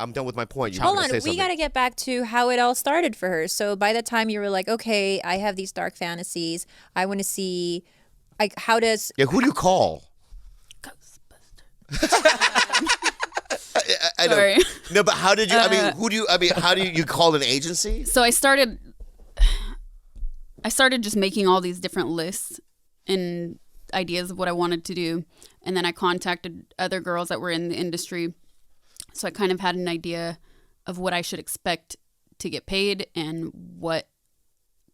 I'm done with my point. Hold on, we got to get back to how it all started for her. So by the time you were like, okay, I have these dark fantasies. I want to see, like, how does... Yeah, who do you call? I know. Sorry. No, but how did you, how do you call an agency? So I started just making all these different lists and ideas of what I wanted to do. And then I contacted other girls that were in the industry. So I kind of had an idea of what I should expect to get paid and what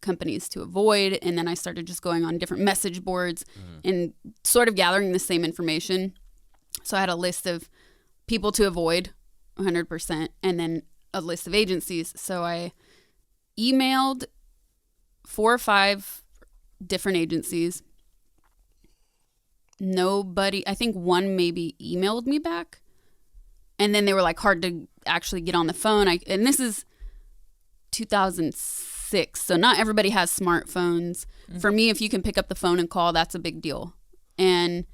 companies to avoid. And then I started just going on different message boards and sort of gathering the same information. So I had a list of people to avoid 100% and then a list of agencies. So I emailed 4 or 5 different agencies. Nobody, I think one maybe emailed me back. And then they were like hard to actually get on the phone. And this is 2006. So not everybody has smartphones. For me, if you can pick up the phone and call, that's a big deal. And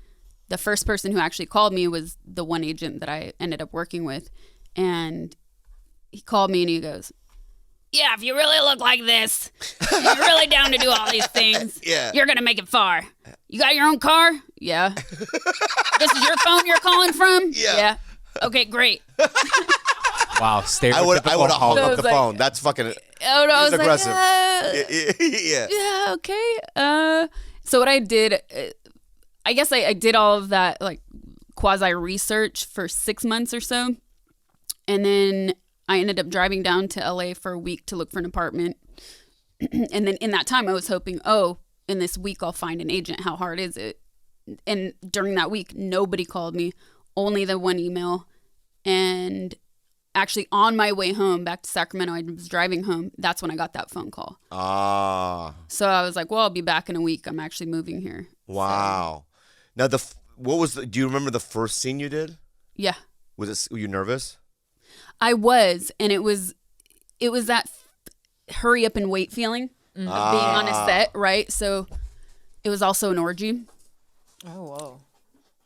the first person who actually called me was the one agent that I ended up working with. And he called me and he goes, yeah, if you really look like this, you're really down to do all these things. Yeah. You're going to make it far. You got your own car? Yeah. This is your phone you're calling from? Yeah. Okay, great. Wow, I would have hung up the like, phone. That's fucking I was aggressive. Like, yeah, okay. So what I did, I guess I did all of that like quasi research for 6 months or so. And then I ended up driving down to LA for a week to look for an apartment. And then in that time I was hoping, in this week I'll find an agent. How hard is it? And during that week, nobody called me, only the one email. And actually on my way home back to Sacramento, I was driving home. That's when I got that phone call. So I was like, well, I'll be back in a week. I'm actually moving here. Wow. So. Now, do you remember the first scene you did? Yeah. Were you nervous? I was. And it was that hurry up and wait feeling of being on a set, right? So it was also an orgy. Oh, whoa.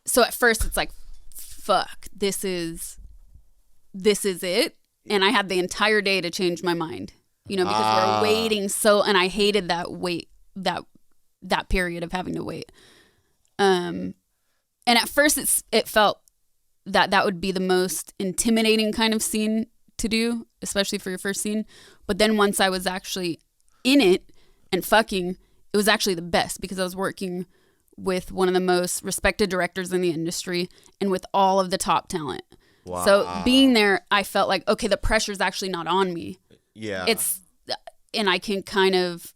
So at first it's like, fuck, this is it. And I had the entire day to change my mind, because we're waiting and I hated that wait, that period of having to wait. And at first it felt that would be the most intimidating kind of scene to do, especially for your first scene. But then once I was actually in it and fucking, it was actually the best because I was working with one of the most respected directors in the industry and with all of the top talent. Wow. So being there, I felt like, okay, the pressure's actually not on me. Yeah. And I can kind of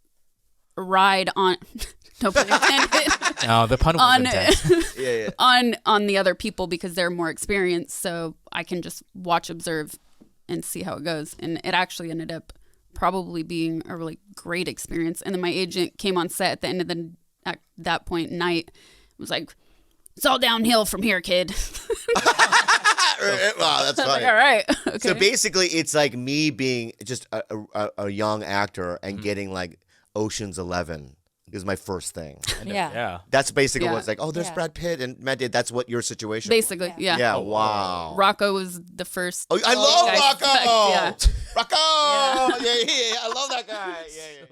ride on, no pun intended. No, the pun was intense. Yeah. on the other people because they're more experienced. So I can just watch, observe, and see how it goes. And it actually ended up probably being a really great experience. And then my agent came on set at the end of at that point night, was like, it's all downhill from here, kid. Wow, that's funny. Like, all right. Okay. So basically, it's like me being just a young actor and getting like Ocean's 11 is my first thing. Yeah. That's basically what's like, there's Yeah. Brad Pitt and Matt Damon. That's what your situation Basically, was. yeah. Yeah, wow. Rocco was the first. Oh, I love guy. Rocco. Yeah. Rocco. Yeah. I love that guy. Yeah.